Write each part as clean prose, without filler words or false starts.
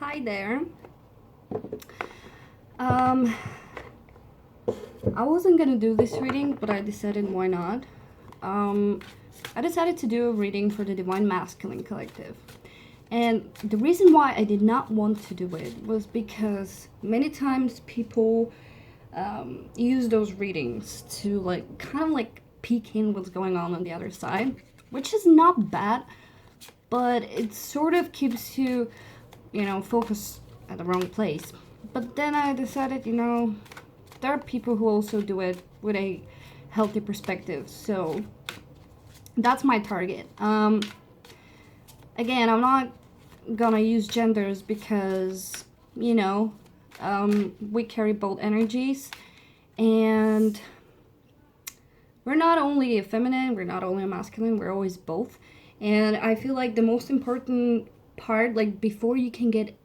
Hi there. Um, I wasn't gonna do this reading, but I decided why not. Um, I decided to do a reading for the Divine Masculine Collective. And the reason why I did not want to do it was because many times people use those readings to kind of peek in what's going on the other side, which is not bad, but it sort of keeps you, focused at the wrong place. But then I decided, there are people who also do it with a healthy perspective. So that's my target. Again, I'm not gonna use genders because, we carry both energies. And we're not only a feminine, we're not only a masculine, we're always both. And I feel like the most important part, before you can get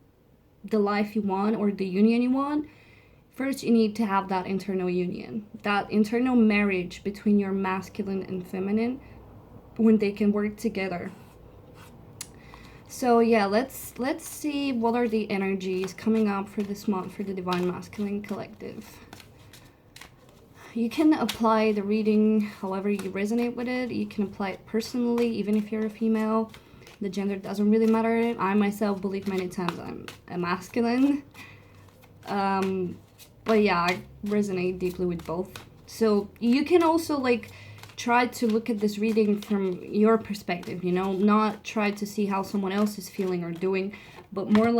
the life you want or the union you want, first you need to have that internal union, that internal marriage between your masculine and feminine, when they can work together. So yeah, let's see what are the energies coming up for this month for the Divine Masculine Collective. You can apply the reading however you resonate with it. You can apply it personally, even if you're a female. The gender doesn't really matter. I myself believe many times I'm a masculine. But yeah, I resonate deeply with both. So you can also try to look at this reading from your perspective, not try to see how someone else is feeling or doing, but more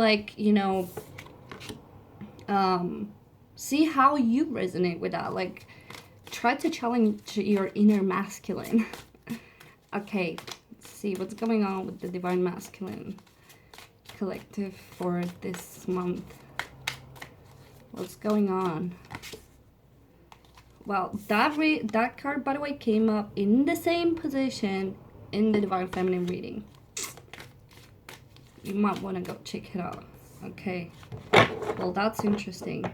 see how you resonate with that. Try to challenge your inner masculine. Okay, let's see what's going on with the Divine Masculine Collective for this month. What's going on? Well, that card, by the way, came up in the same position in the Divine Feminine reading. You might want to go check it out. Okay. Well, that's interesting.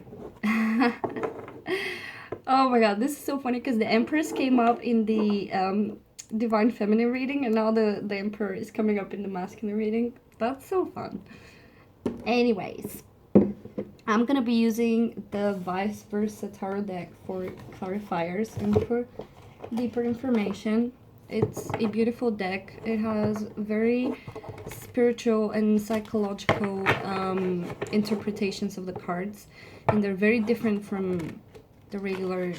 Oh my god, this is so funny because the Empress came up in the Divine Feminine reading, and now the Emperor is coming up in the Masculine reading. That's so fun. Anyways, I'm gonna be using the Vice Versa Tarot deck for clarifiers and for deeper information. It's a beautiful deck. It has very spiritual and psychological interpretations of the cards, and they're very different from the regular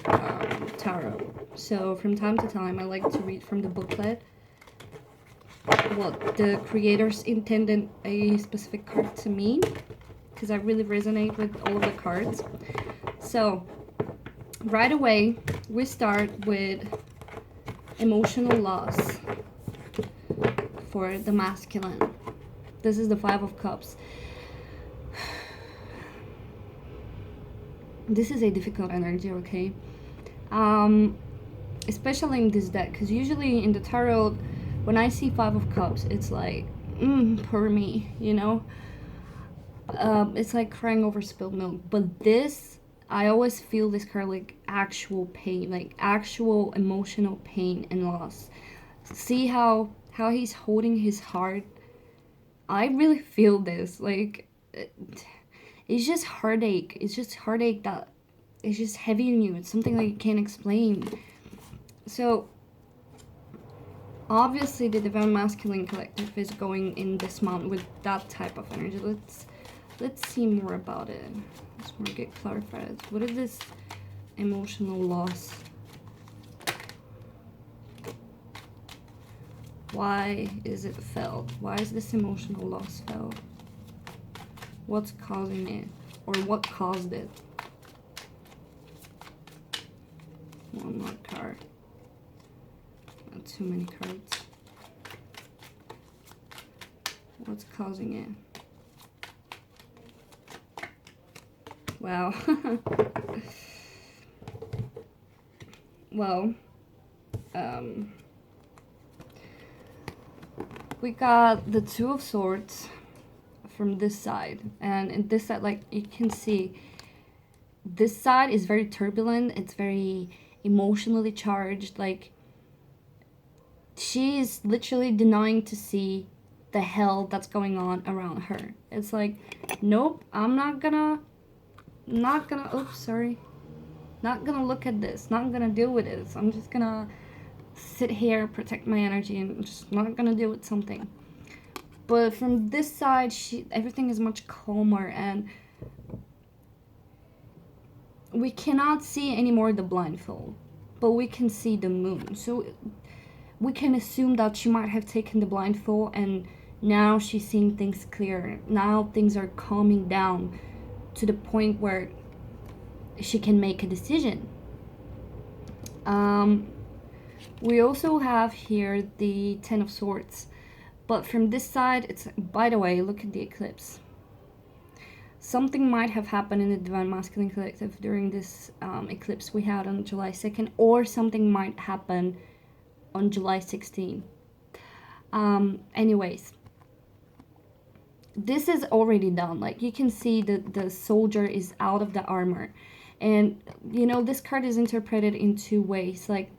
tarot. So from time to time I like to read from the booklet what the creators intended a specific card to mean, because I really resonate with all of the cards. So right away we start with emotional loss for the masculine. This is the Five of Cups. This is a difficult energy, okay? Especially in this deck, because usually in the tarot, when I see Five of Cups, it's like, poor me, It's like crying over spilled milk. But this, I always feel this card like actual pain, like actual emotional pain and loss. See how he's holding his heart? I really feel this, it's just heartache. It's just heartache that is just heavy in you. It's something that you can't explain. So obviously the Divine Masculine Collective is going in this month with that type of energy. Let's see more about it. Let's more get clarified. What is this emotional loss? Why is it felt? Why is this emotional loss felt? What's causing it? Or what caused it? One more card. Not too many cards. What's causing it? Wow. Well, we got the Two of Swords from this side, and in this side, you can see, this side is very turbulent. It's very emotionally charged. She is literally denying to see the hell that's going on around her. It's like, nope, I'm not gonna, oops, sorry. Not gonna look at this, not gonna deal with this. I'm just gonna sit here, protect my energy, and just not gonna deal with something. But from this side, everything is much calmer, and we cannot see anymore the blindfold, but we can see the moon. So we can assume that she might have taken the blindfold and now she's seeing things clearer. Now things are calming down to the point where she can make a decision. We also have here the Ten of Swords, but from this side, it's, by the way, look at the eclipse. Something might have happened in the Divine Masculine Collective during this eclipse we had on July 2nd, or something might happen on July 16th. Anyways, this is already done. Like, you can see that the soldier is out of the armor. And, you know, this card is interpreted in two ways. Like,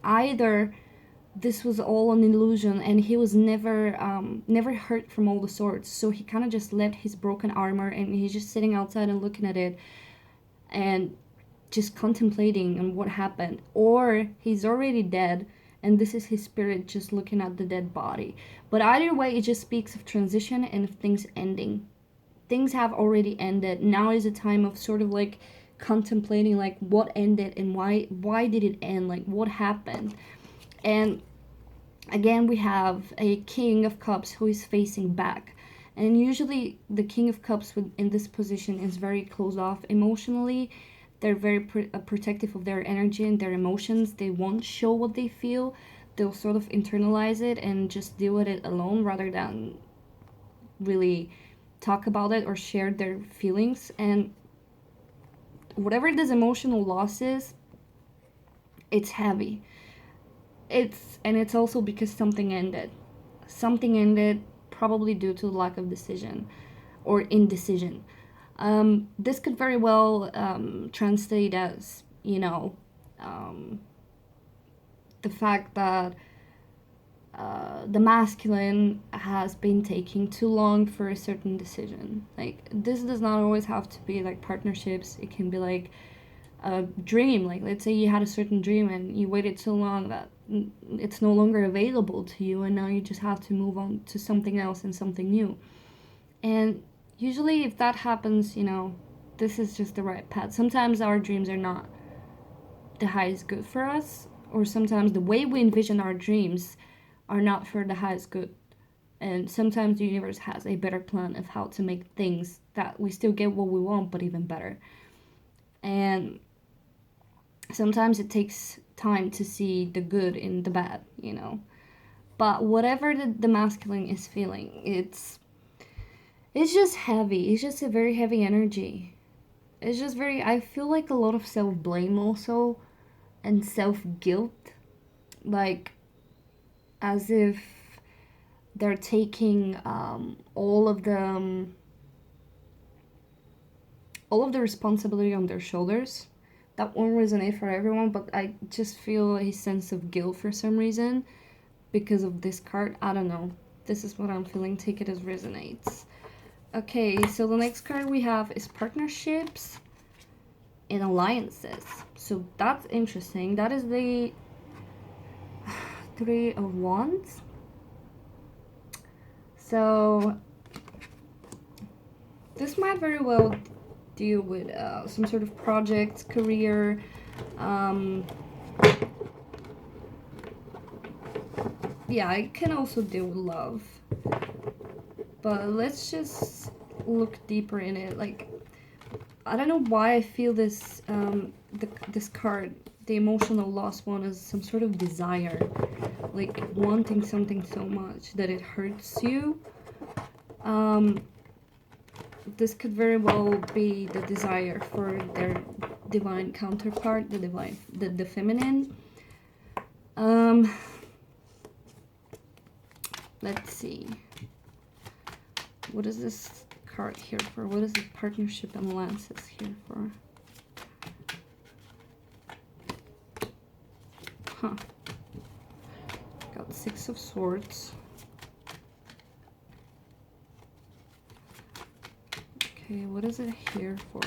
either this was all an illusion and he was never hurt from all the swords, so he kind of just left his broken armor and he's just sitting outside and looking at it and just contemplating on what happened, or he's already dead and this is his spirit just looking at the dead body. But either way, it just speaks of transition and of things ending. Things have already ended. Now is a time of sort of like contemplating, like, what ended and why did it end, like what happened. And again, we have a King of Cups who is facing back, and usually the King of Cups in this position is very closed off emotionally. They're very protective of their energy and their emotions. They won't show what they feel. They'll sort of internalize it and just deal with it alone rather than really talk about it or share their feelings. And whatever this emotional loss is, it's heavy. It's also because something ended. Something ended, probably due to lack of decision or indecision. This could very well translate as, you know, the fact that the masculine has been taking too long for a certain decision. Like, this does not always have to be like partnerships. It can be like a dream. Like, let's say you had a certain dream and you waited so long that it's no longer available to you, and now you just have to move on to something else and something new. And usually if that happens, you know, this is just the right path. Sometimes our dreams are not the highest good for us, or sometimes the way we envision our dreams are not for the highest good. And sometimes the universe has a better plan of how to make things that we still get what we want, but even better. And sometimes it takes time to see the good in the bad, you know. But whatever the masculine is feeling, it's just heavy. It's just a very heavy energy. It's just very, I feel like a lot of self-blame also, and self-guilt. Like, as if they're taking all of the responsibility on their shoulders. That won't resonate for everyone, but I just feel a sense of guilt for some reason because of this card. I don't know. This is what I'm feeling. Take it as resonates. Okay, so the next card we have is partnerships and alliances. So that's interesting. That is the Three of Wands. So this might very well deal with some sort of project, career, yeah, it can also deal with love. But let's just look deeper in it. Like, I don't know why I feel this this card, the emotional loss one, is some sort of desire, like wanting something so much that it hurts you. This could very well be the desire for their divine counterpart, the feminine. Let's see. What is this card here for? What is the partnership and alliances here for? Huh. Got Six of Swords. Okay, what is it here for?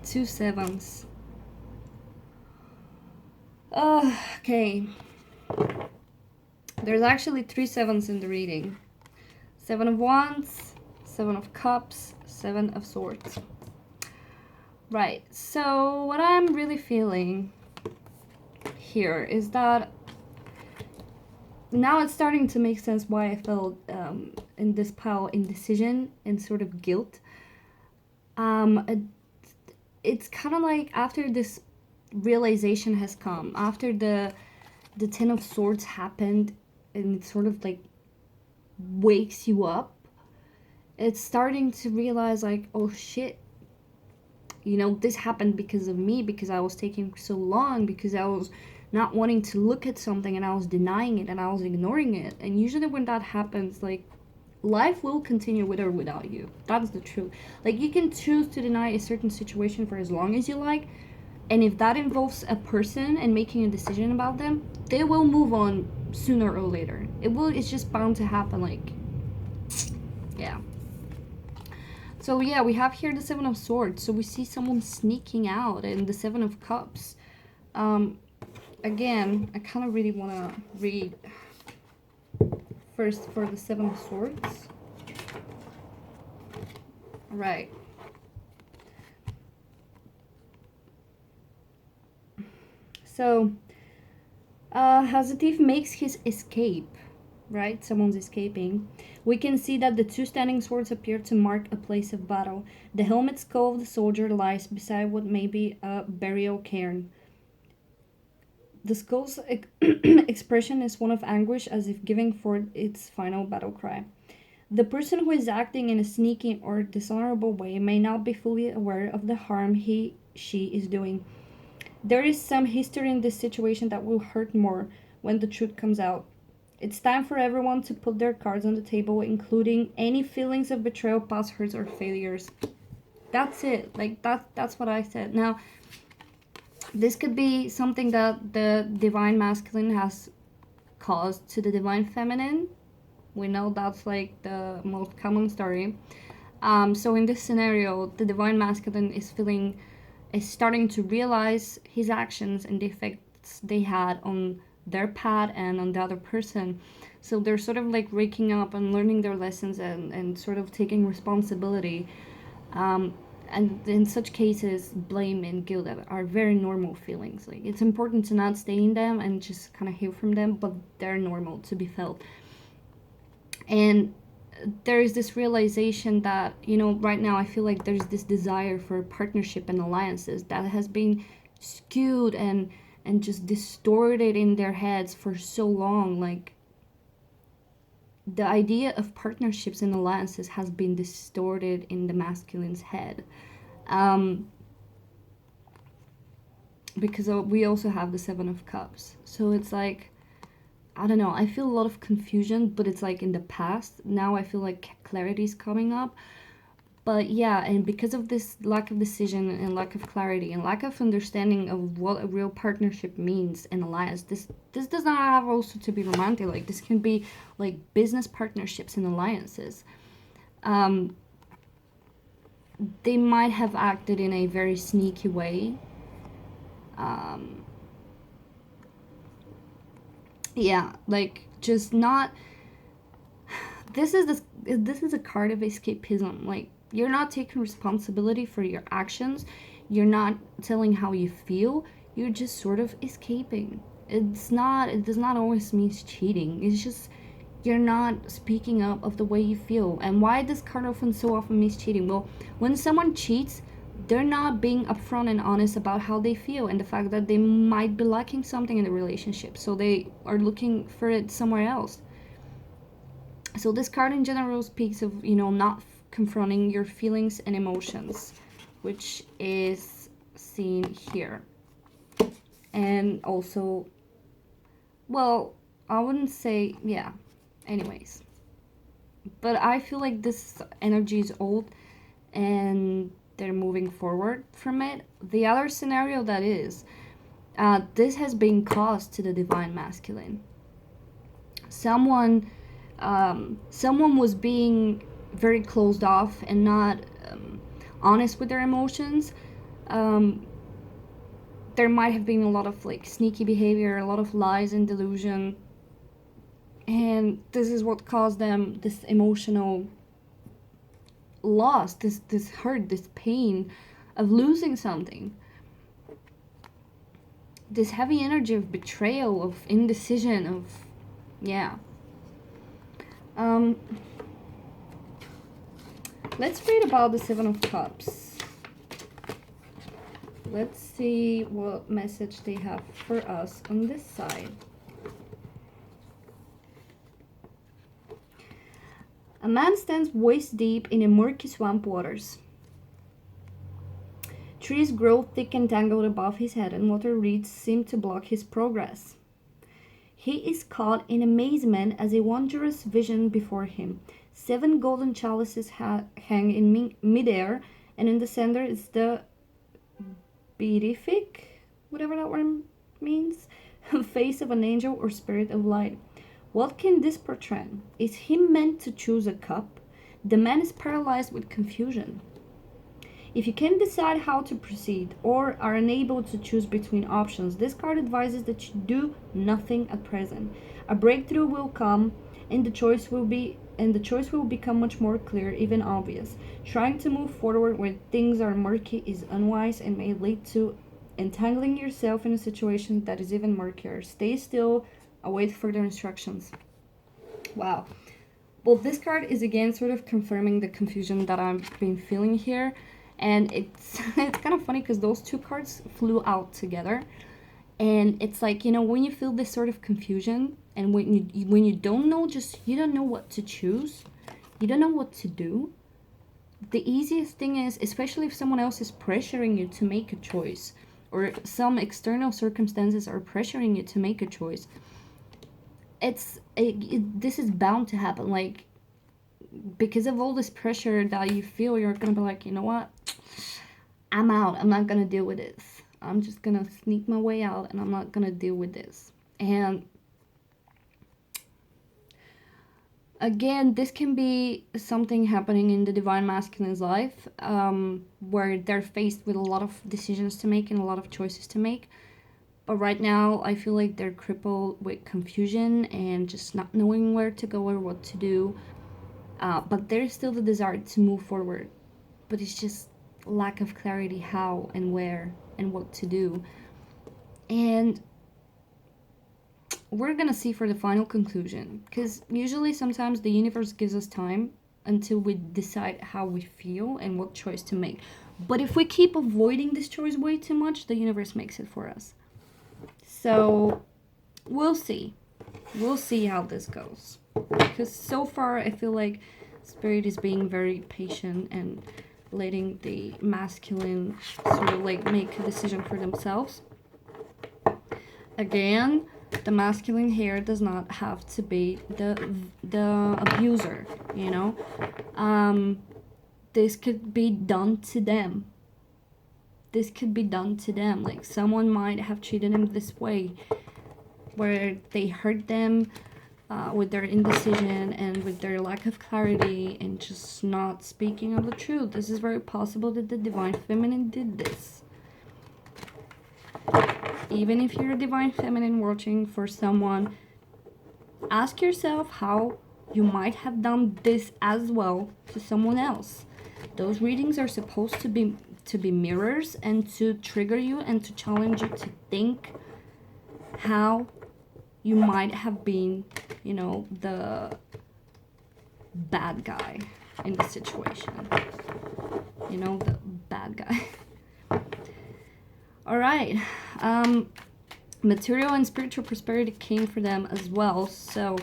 Two sevens. Okay. There's actually 3 sevens in the reading. 7 of Wands, 7 of Cups, 7 of Swords. Right, so what I'm really feeling here is that now it's starting to make sense why I felt in this pile indecision and sort of guilt. It's kind of like after this realization has come, after the Ten of Swords happened, and it sort of like wakes you up, it's starting to realize like, oh shit, you know, this happened because of me, because I was taking so long, because I was not wanting to look at something and I was denying it and I was ignoring it. And usually when that happens, like, life will continue with or without you. That's the truth. Like, you can choose to deny a certain situation for as long as you like, and if that involves a person and making a decision about them, they will move on sooner or later. It's just bound to happen. Like, yeah. So yeah, we have here the Seven of Swords. So we see someone sneaking out, and the Seven of Cups. Again, I kind of really want to read first for the Seven of Swords. Right. So, as the thief makes his escape, right? Someone's escaping. We can see that the 2 standing swords appear to mark a place of battle. The helmet skull of the soldier lies beside what may be a burial cairn. The skull's expression is one of anguish, as if giving forth its final battle cry. The person who is acting in a sneaky or dishonorable way may not be fully aware of the harm she is doing. There is some history in this situation that will hurt more when the truth comes out. It's time for everyone to put their cards on the table, including any feelings of betrayal, past hurts, or failures. That's it. Like, that's what I said. Now, this could be something that the divine masculine has caused to the divine feminine. We know that's like the most common story. So in this scenario, the divine masculine is starting to realize his actions and the effects they had on their path and on the other person. So they're sort of like waking up and learning their lessons and sort of taking responsibility. And in such cases, blame and guilt are very normal feelings. Like, it's important to not stay in them and just kind of heal from them, but they're normal to be felt. And there is this realization that, you know, right now I feel like there's this desire for partnership and alliances that has been skewed and just distorted in their heads for so long. Like, the idea of partnerships and alliances has been distorted in the masculine's head. Because we also have the Seven of Cups. So it's like, I don't know, I feel a lot of confusion, but it's like in the past. Now I feel like clarity is coming up. But yeah, and because of this lack of decision and lack of clarity and lack of understanding of what a real partnership means in alliance, this does not have also to be romantic. Like, this can be like business partnerships and alliances. They might have acted in a very sneaky way. Yeah, like, just not. This is a card of escapism. Like, you're not taking responsibility for your actions. You're not telling how you feel. You're just sort of escaping. It does not always mean cheating. It's just you're not speaking up of the way you feel. And why this card so often means cheating? Well, when someone cheats, they're not being upfront and honest about how they feel and the fact that they might be lacking something in the relationship. So they are looking for it somewhere else. So this card in general speaks of, you know, not confronting your feelings and emotions, which is seen here. And also, well, I wouldn't say, yeah, anyways. But I feel like this energy is old and they're moving forward from it. The other scenario that is, this has been caused to the divine masculine. Someone was being very closed off and not honest with their emotions. There might have been a lot of like sneaky behavior, a lot of lies and delusion, and this is what caused them this emotional loss, this hurt, this pain of losing something, this heavy energy of betrayal, of indecision, of let's read about the Seven of Cups. Let's see what message they have for us on this side. A man stands waist deep in a murky swamp waters. Trees grow thick and tangled above his head, and water reeds seem to block his progress. He is caught in amazement as a wondrous vision before him. 7 golden chalices hang in midair, and in the center is the beatific, whatever that word means, face of an angel or spirit of light. What can this portray? Is he meant to choose a cup? The man is paralyzed with confusion. If you can't decide how to proceed or are unable to choose between options, this card advises that you do nothing at present. A breakthrough will come, and the choice will become much more clear, even obvious. Trying to move forward when things are murky is unwise and may lead to entangling yourself in a situation that is even murkier. Stay still, await further instructions. Wow. Well, this card is again sort of confirming the confusion that I've been feeling here. And it's kind of funny because those two cards flew out together. And it's like, when you feel this sort of confusion and when you don't know, you don't know what to choose, you don't know what to do, the easiest thing is, especially if someone else is pressuring you to make a choice or some external circumstances are pressuring you to make a choice, this is bound to happen. Like, because of all this pressure that you feel, you're gonna be like, you know what, I'm out, I'm not gonna deal with this, I'm just gonna sneak my way out and I'm not gonna deal with this. And again, this can be something happening in the divine masculine's life, where they're faced with a lot of decisions to make and a lot of choices to make. But right now, I feel like they're crippled with confusion and just not knowing where to go or what to do. But there's still the desire to move forward. But it's just lack of clarity how and where and what to do. And we're gonna see for the final conclusion. Because usually sometimes the universe gives us time until we decide how we feel and what choice to make. But if we keep avoiding this choice way too much, the universe makes it for us. So we'll see. We'll see how this goes. Because so far I feel like Spirit is being very patient and letting the masculine sort of like make a decision for themselves. Again, the masculine here does not have to be the abuser, This could be done to them. This could be done to them. Like, someone might have treated them this way, where they hurt them with their indecision and with their lack of clarity and just not speaking of the truth. This is very possible that the divine feminine did this. Even if you're a divine feminine watching for someone, ask yourself how you might have done this as well to someone else. Those readings are supposed to be mirrors and to trigger you and to challenge you to think how you might have been, the bad guy in the situation. The bad guy. All right. Material and spiritual prosperity came for them as well. So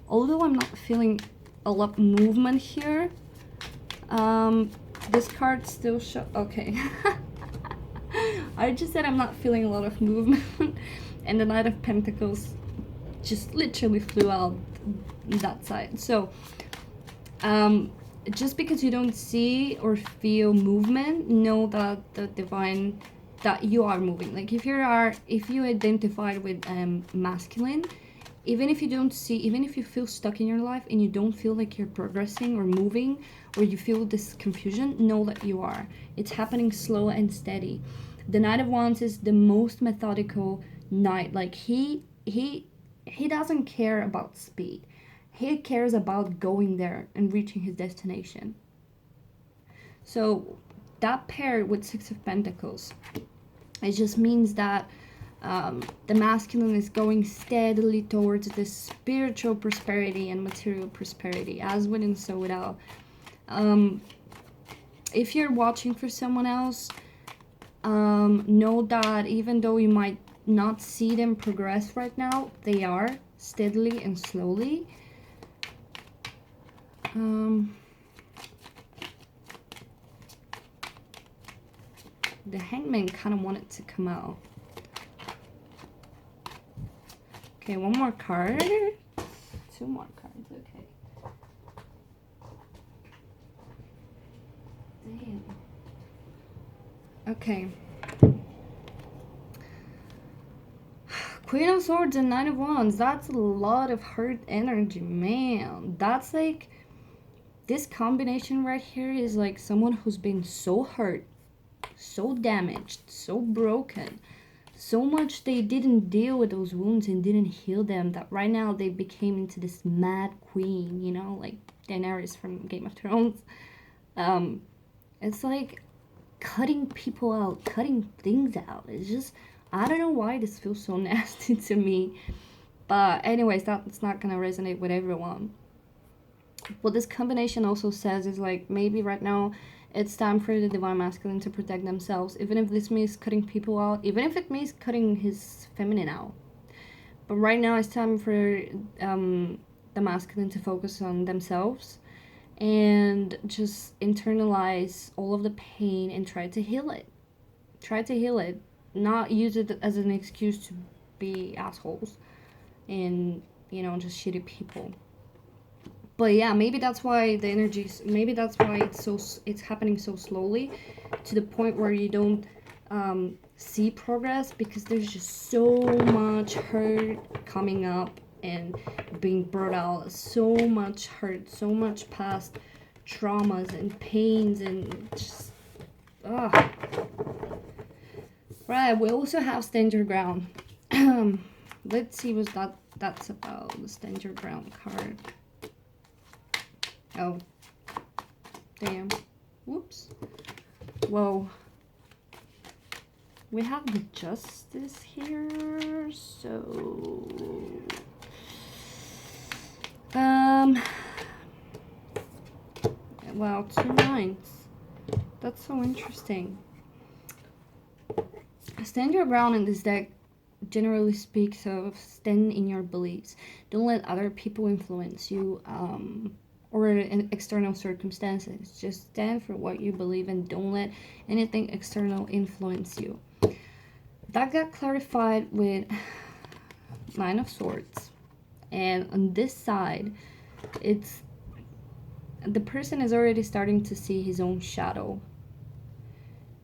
although I'm not feeling a lot of movement here, this card still okay. I just said I'm not feeling a lot of movement and the Knight of Pentacles just literally flew out that side. So just because you don't see or feel movement, know that the divine, that you are moving. Like if you identified with masculine, even if you don't see, even if you feel stuck in your life and you don't feel like you're progressing or moving, or you feel this confusion, know that you are. It's happening slow and steady. The Knight of Wands is the most methodical knight. Like he doesn't care about speed. He cares about going there and reaching his destination. So that paired with Six of Pentacles, it just means that the masculine is going steadily towards this spiritual prosperity and material prosperity, as within so without. If you're watching for someone else, know that even though you might not see them progress right now, they are steadily and slowly. The Hangman kind of wanted to come out. Okay, one more card. Two more cards, okay. Damn. Okay. Queen of Swords and Knight of Wands. That's a lot of hurt energy, man. That's like, this combination right here is like someone who's been so hurt, so damaged, so broken, so much they didn't deal with those wounds and didn't heal them, that right now they became into this mad queen, you know, like Daenerys from Game of Thrones. It's like cutting people out, cutting things out. It's just, I don't know why this feels so nasty to me. But anyways, that's not gonna resonate with everyone. What this combination also says is like, maybe right now it's time for the divine masculine to protect themselves, even if this means cutting people out, even if it means cutting his feminine out. But right now it's time for the masculine to focus on themselves and just internalize all of the pain and try to heal it. Try to heal it. Not use it as an excuse to be assholes and, you know, just shitty people. But yeah, maybe that's why the energies, maybe that's why it's happening so slowly, to the point where you don't see progress, because there's just so much hurt coming up and being brought out, so much hurt, so much past traumas and pains, and just right. We also have Stand Your Ground. Let's see what that's about, the Stand Your Ground card. Oh, damn. Whoops. Whoa. We have the Justice here, so... Wow, 2 9s. That's so interesting. Stand your ground in this deck generally speaks of stand in your beliefs. Don't let other people influence you, or in external circumstances. Just stand for what you believe and don't let anything external influence you. That got clarified with Nine of Swords. And on this side, it's the person is already starting to see his own shadow.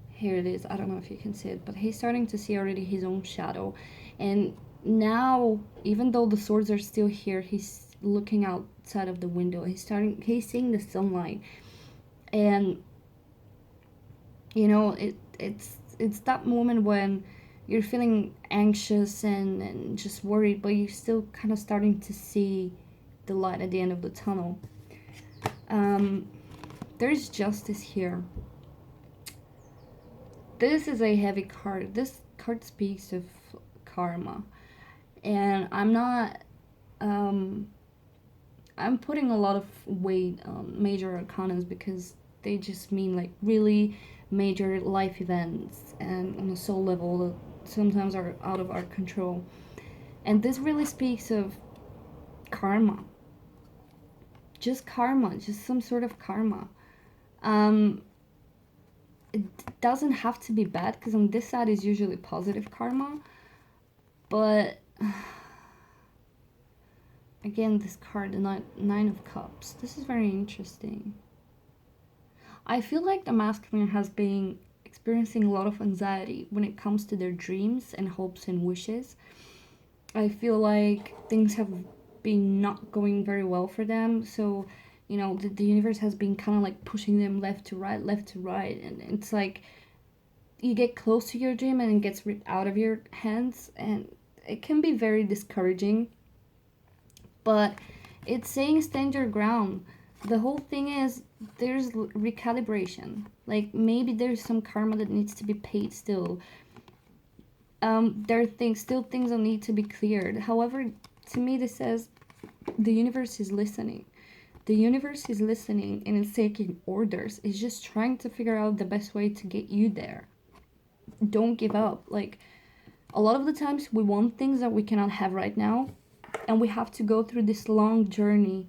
Here it is. I don't know if you can see it, but he's starting to see already his own shadow. And now, even though the swords are still here, he's looking outside of the window. He's seeing the sunlight. And you know, it's that moment when you're feeling anxious and just worried, but you're still kind of starting to see the light at the end of the tunnel. There's justice here. This is a heavy card. This card speaks of karma. And I'm not... I'm putting a lot of weight on major arcanas because they just mean like really major life events and on a soul level that sometimes are out of our control. And this really speaks of karma. Just karma, just some sort of karma. It doesn't have to be bad, because on this side is usually positive karma. But again, this card, the Nine of Cups, this is very interesting. I feel like the masculine has been experiencing a lot of anxiety when it comes to their dreams and hopes and wishes. I feel like things have been not going very well for them. So, you know, the universe has been kind of like pushing them left to right, left to right. And it's like you get close to your dream and it gets ripped out of your hands. And it can be very discouraging. But it's saying stand your ground. The whole thing is there's recalibration. Like maybe there's some karma that needs to be paid still. There are things that need to be cleared. However, to me this says the universe is listening. The universe is listening and it's taking orders. It's just trying to figure out the best way to get you there. Don't give up. Like a lot of the times we want things that we cannot have right now, and we have to go through this long journey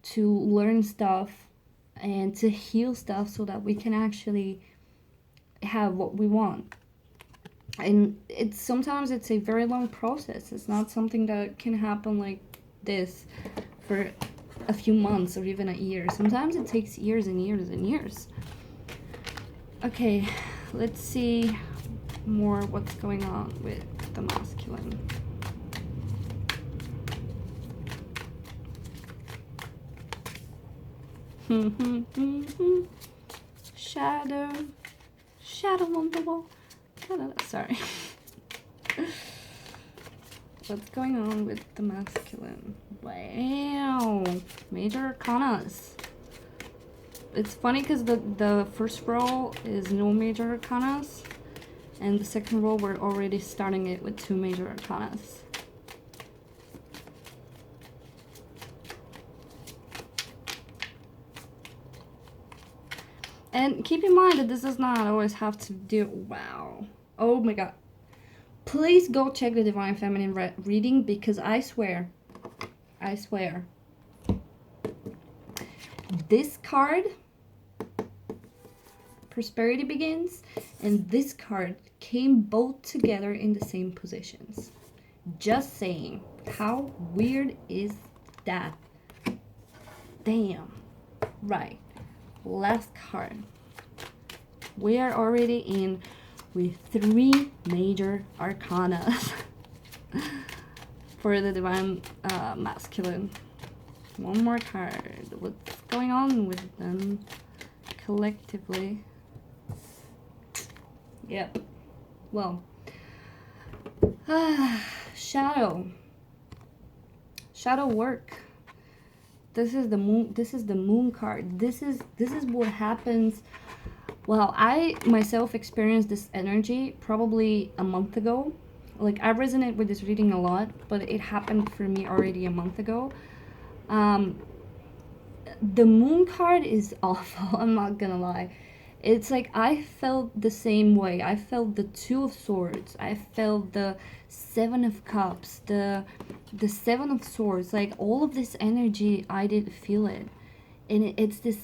to learn stuff and to heal stuff so that we can actually have what we want. And sometimes it's a very long process. It's not something that can happen like this for a few months or even a year. Sometimes it takes years and years and years. Okay, let's see more what's going on with the masculine. Shadow on the wall. Sorry. What's going on with the masculine? Wow, major arcanas. It's funny because the first roll is no major arcanas, and the second roll we're already starting it with 2 major arcanas. And keep in mind that this does not always have to do... Wow. Oh my god. Please go check the Divine Feminine reading, because I swear, this card, Prosperity Begins, and this card came both together in the same positions. Just saying. How weird is that? Damn. Right. Last card. We are already in with 3 major arcana for the Divine Masculine. One more card. What's going on with them collectively? Yep. Well, shadow work. This is the moon. This is the moon card. This is what happens. Well, I myself experienced this energy probably a month ago. Like, I resonate with this reading a lot, but it happened for me already a month ago. The moon card is awful. I'm not gonna lie. It's like I felt the same way. I felt the 2 of Swords. I felt the 7 of Cups. The 7 of Swords. Like, all of this energy, I did feel it. And it's this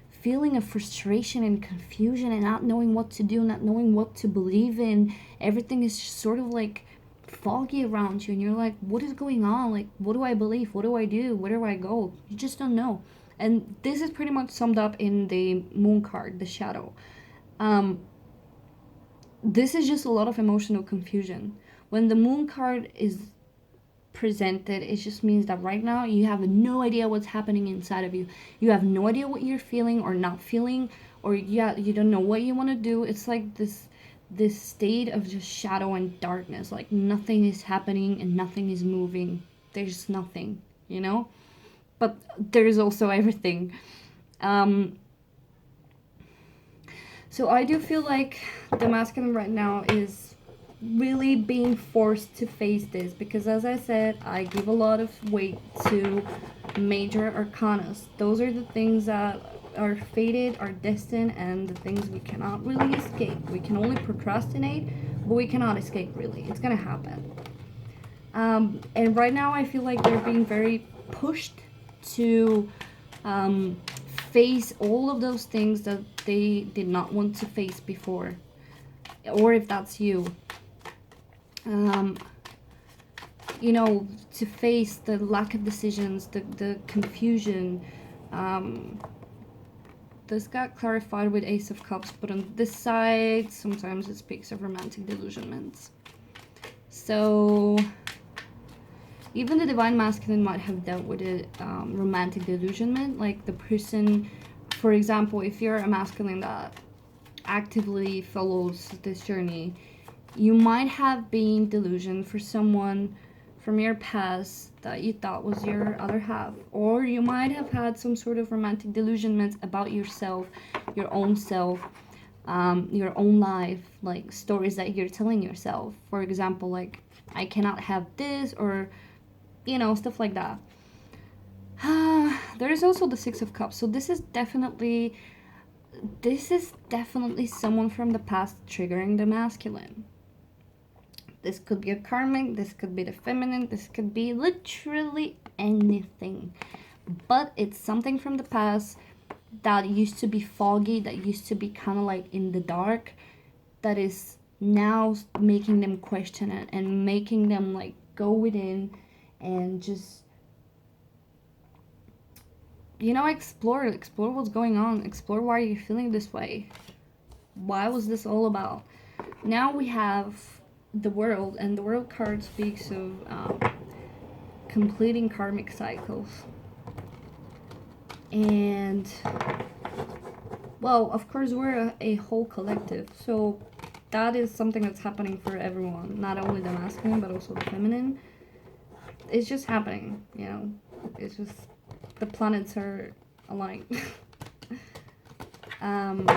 feeling of frustration and confusion and not knowing what to do, not knowing what to believe in. Everything is just sort of like foggy around you, and you're like, what is going on? Like, what do I believe? What do I do? Where do I go? You just don't know. And this is pretty much summed up in the moon card, the shadow. This is just a lot of emotional confusion. When the moon card is presented, it just means that right now you have no idea what's happening inside of you. You have no idea what you're feeling or not feeling, or you don't know what you want to do. It's like this state of just shadow and darkness. Like, nothing is happening and nothing is moving. There's nothing, you know? But there's also everything. So I do feel like the masculine right now is really being forced to face this, because as I said, I give a lot of weight to major arcanas. Those are the things that are fated, are destined, and the things we cannot really escape. We can only procrastinate, but we cannot escape, really. It's gonna happen. And right now I feel like they're being very pushed to face all of those things that they did not want to face before. Or if that's you, you know, to face the lack of decisions, the confusion, this got clarified with Ace of Cups, but on this side, sometimes it speaks of romantic delusionments. So even the Divine Masculine might have dealt with a romantic delusionment, like the person, for example, if you're a masculine that actively follows this journey, you might have been delusioned for someone from your past that you thought was your other half, or you might have had some sort of romantic delusionment about yourself, your own self, your own life, like stories that you're telling yourself. For example, like, I cannot have this, or you know, stuff like that. There is also the Six of Cups, so this is definitely someone from the past triggering the masculine. This could be a karmic, this could be the feminine, this could be literally anything. But it's something from the past that used to be foggy, that used to be kind of like in the dark, that is now making them question it and making them like go within and just, you know, explore what's going on, explore why you're feeling this way. Why was this all about? Now we have the World, and the World card speaks of completing karmic cycles. And, well, of course, we're a whole collective, so that is something that's happening for everyone, not only the masculine, but also the feminine. It's just happening, you know, it's just, the planets are aligned. And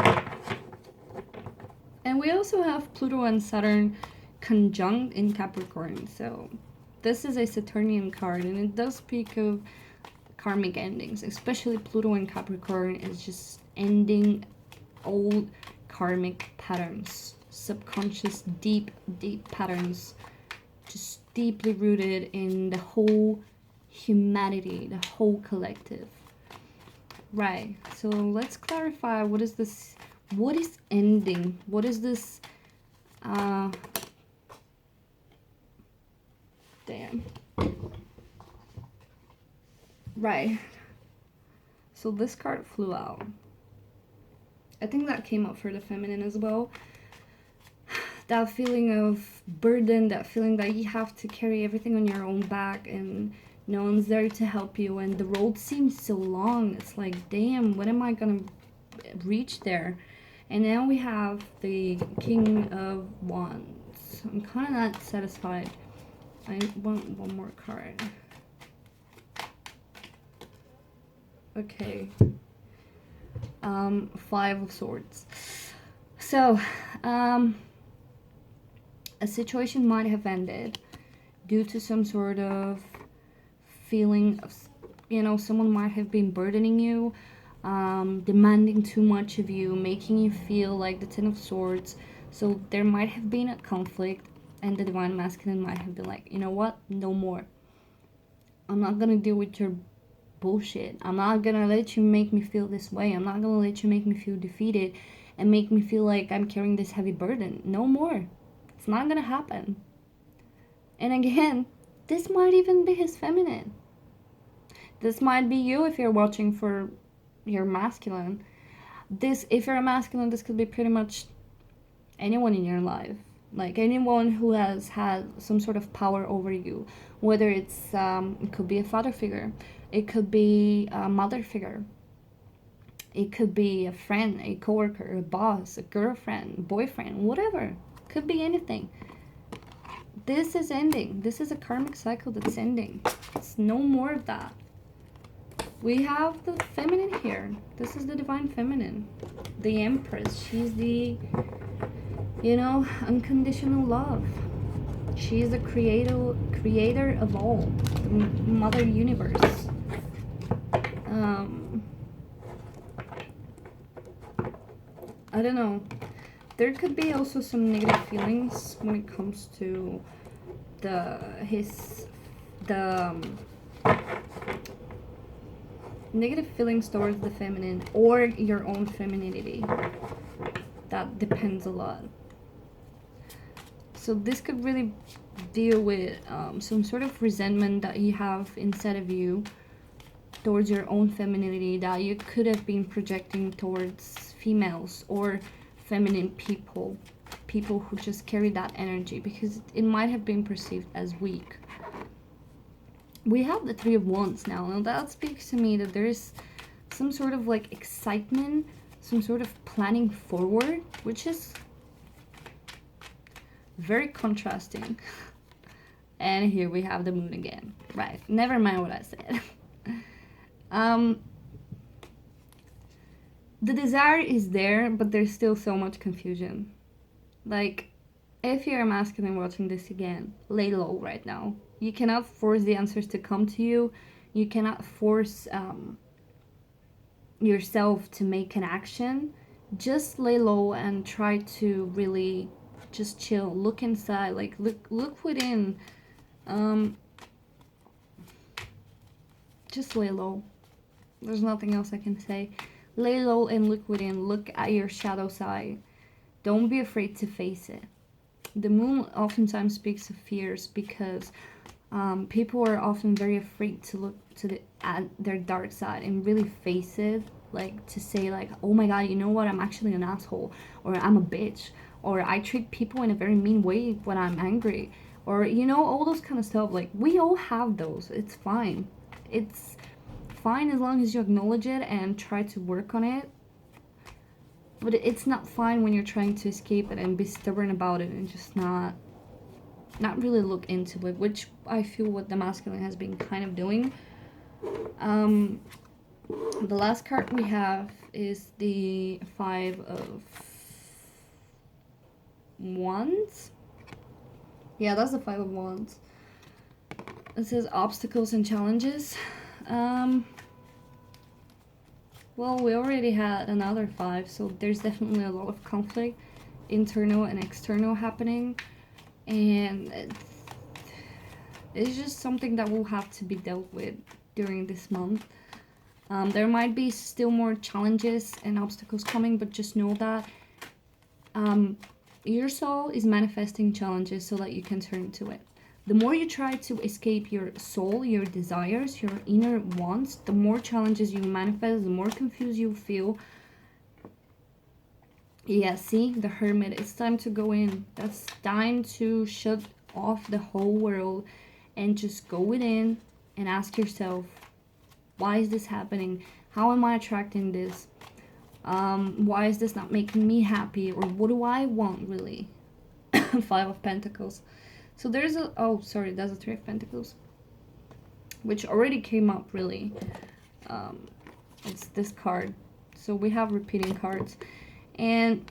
we also have Pluto and Saturn conjunct in Capricorn, so this is a Saturnian card, and it does speak of karmic endings, especially Pluto in Capricorn is just ending old karmic patterns, subconscious deep patterns, just deeply rooted in the whole humanity, the whole collective. Right, so let's clarify, what is this, what is ending, what is this, damn. Right. So this card flew out. I think that came up for the feminine as well. That feeling of burden, that feeling that you have to carry everything on your own back and no one's there to help you, and the road seems so long. It's like, damn, when am I gonna reach there? And now we have the King of Wands. I'm kind of not satisfied. I want one more card. Okay. Five of Swords. So, a situation might have ended due to some sort of feeling of, you know, someone might have been burdening you, demanding too much of you, making you feel like the Ten of Swords. So there might have been a conflict, and the Divine Masculine might have been like, you know what, no more. I'm not gonna deal with your bullshit. I'm not gonna let you make me feel this way. I'm not gonna let you make me feel defeated and make me feel like I'm carrying this heavy burden. No more. It's not gonna happen. And again, this might even be his feminine. This might be you if you're watching for your masculine. This, if you're a masculine, this could be pretty much anyone in your life. Like anyone who has had some sort of power over you. Whether it's, it could be a father figure. It could be a mother figure. It could be a friend, a coworker, a boss, a girlfriend, boyfriend, whatever. Could be anything. This is ending. This is a karmic cycle that's ending. It's no more of that. We have the feminine here. This is the Divine Feminine. The Empress. She's the, you know, unconditional love. She is the creator of all. The Mother Universe. I don't know. There could be also some negative feelings when it comes to the negative feelings towards the feminine or your own femininity. That depends a lot. So this could really deal with some sort of resentment that you have inside of you towards your own femininity that you could have been projecting towards females or feminine people, people who just carry that energy, because it might have been perceived as weak. We have the Three of Wands now, and that speaks to me that there's some sort of like excitement, some sort of planning forward, which is very contrasting. And here we have the moon again. Right, never mind what I said. The desire is there, but there's still so much confusion. Like, if you're a masculine watching this again, lay low right now. You cannot force the answers to come to you. You cannot force yourself to make an action. Just lay low and try to really just chill. Look inside, like look within. Just lay low. There's nothing else I can say. Lay low and look within. Look at your shadow side. Don't be afraid to face it. The moon oftentimes speaks of fears because people are often very afraid to look at their dark side and really face it. Like to say like, oh my god, you know what? I'm actually an asshole, or I'm a bitch, or I treat people in a very mean way when I'm angry, or you know, all those kind of stuff. Like, we all have those. It's fine. It's fine as long as you acknowledge it and try to work on it. But it's not fine when you're trying to escape it and be stubborn about it and just not really look into it, which I feel what the masculine has been kind of doing. The last card we have is the Five of Wands. Yeah, that's the Five of Wands. It says obstacles and challenges. Well, we already had another 5, so there's definitely a lot of conflict, internal and external, happening, and it's just something that will have to be dealt with during this month. There might be still more challenges and obstacles coming, but just know that your soul is manifesting challenges so that you can turn to it. The more you try to escape your soul, your desires, your inner wants, the more challenges you manifest, the more confused you feel. Yeah, see, the Hermit, it's time to go in. That's time to shut off the whole world and just go within and ask yourself, why is this happening? How am I attracting this? Why is this not making me happy? Or what do I want, really? Five of Pentacles. So there's a, oh, sorry, that's a Three of Pentacles, which already came up, really. It's this card. So we have repeating cards. And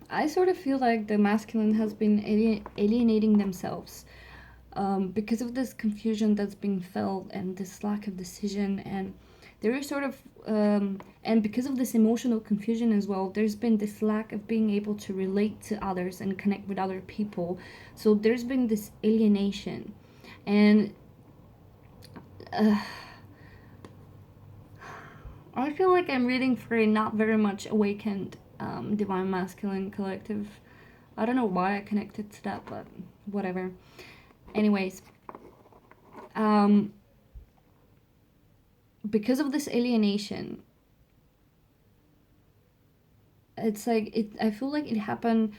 I sort of feel like the masculine has been alienating themselves because of this confusion that's being felt and this lack of decision, and there is sort of and because of this emotional confusion as well, there's been this lack of being able to relate to others and connect with other people. So there's been this alienation, and I feel like I'm reading for a not very much awakened divine masculine collective. I don't know why I connected to that, but whatever. Anyways, because of this alienation, it's like I feel like it happened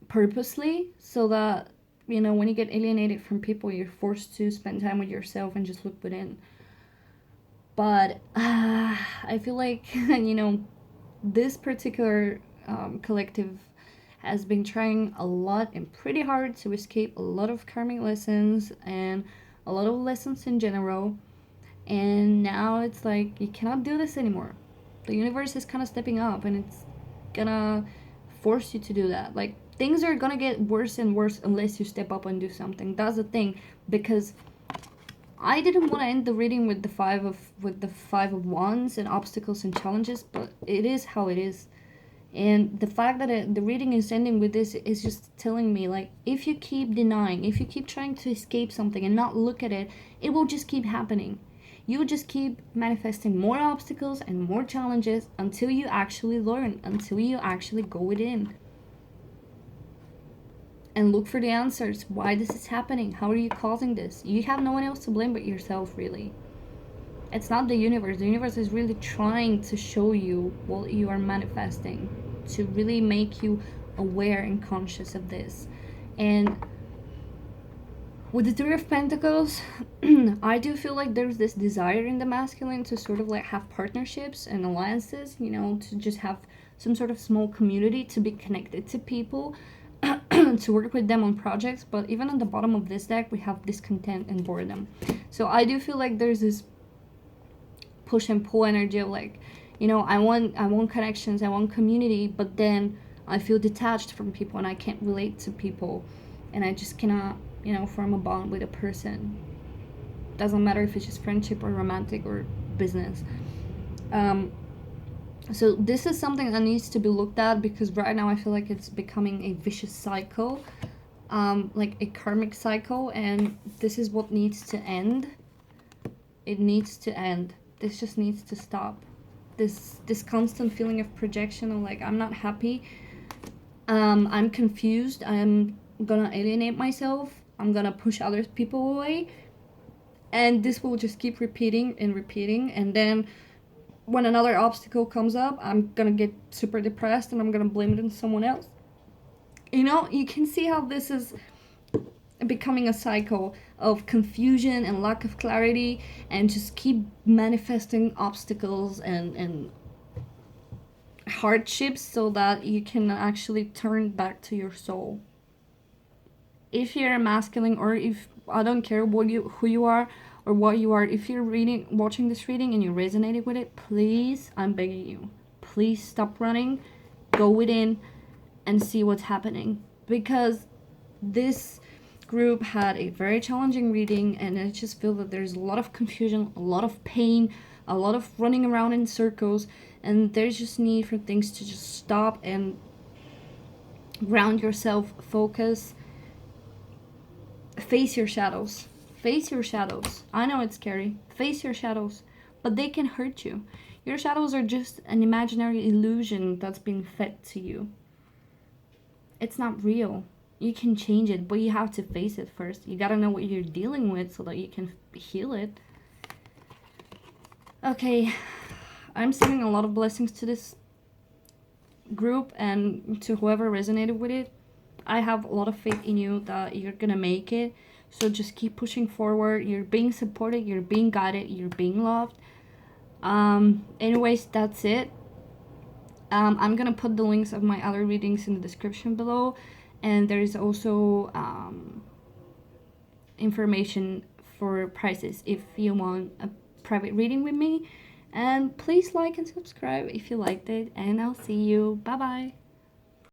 purposely, so that, you know, when you get alienated from people, you're forced to spend time with yourself and just look within. But I feel like, you know, this particular collective has been trying a lot and pretty hard to escape a lot of karmic lessons and a lot of lessons in general. And now it's like, you cannot do this anymore. The universe is kind of stepping up and it's gonna force you to do that. Like, things are gonna get worse and worse unless you step up and do something. That's the thing, because I didn't want to end the reading with the Five of Wands and obstacles and challenges, but it is how it is. And the fact that the reading is ending with this is just telling me, like, if you keep denying, if you keep trying to escape something and not look at it, it will just keep happening. You will just keep manifesting more obstacles and more challenges until you actually learn, until you actually go within. and look for the answers. Why this is happening? How are you causing this? You have no one else to blame but yourself, really. It's not the universe. The universe is really trying to show you what you are manifesting, to really make you aware and conscious of this. And with the Three of Pentacles, I do feel like there's this desire in the masculine to sort of like have partnerships and alliances, you know, to just have some sort of small community, to be connected to people, to work with them on projects. But even at the bottom of this deck, we have discontent and boredom. So I do feel like there's this push and pull energy of like, you know, I want connections, I want community, but then I feel detached from people and I can't relate to people, and I just cannot, you know, form a bond with a person. Doesn't matter if it's just friendship or romantic or business. So this is something that needs to be looked at, because right now I feel like it's becoming a vicious cycle, like a karmic cycle, and this is what needs to end. It needs to end. This just needs to stop. This constant feeling of projection of like, I'm not happy, I'm confused, I'm gonna alienate myself, I'm gonna push other people away, and this will just keep repeating and repeating. And then when another obstacle comes up, I'm gonna get super depressed and I'm gonna blame it on someone else. You know, you can see how this is becoming a cycle of confusion and lack of clarity, and just keep manifesting obstacles and hardships so that you can actually turn back to your soul. If you're a masculine, or if, I don't care who you are or what you are, if you're watching this reading and you resonated with it, please, I'm begging you, please stop running, go within and see what's happening. Because this group had a very challenging reading, and I just feel that there's a lot of confusion, a lot of pain, a lot of running around in circles, and there's just need for things to just stop and ground yourself, focus, face your shadows. Face your shadows. I know it's scary. Face your shadows, but they can hurt you. Your shadows are just an imaginary illusion that's being fed to you. It's not real. You can change it, but you have to face it first. You gotta know what you're dealing with so that you can heal it. Okay, I'm sending a lot of blessings to this group and to whoever resonated with it. I have a lot of faith in you that you're gonna make it. So just keep pushing forward. You're being supported, you're being guided, you're being loved. Anyways, that's it. I'm gonna put the links of my other readings in the description below. And there is also information for prices if you want a private reading with me. And please like and subscribe if you liked it. And I'll see you. Bye bye.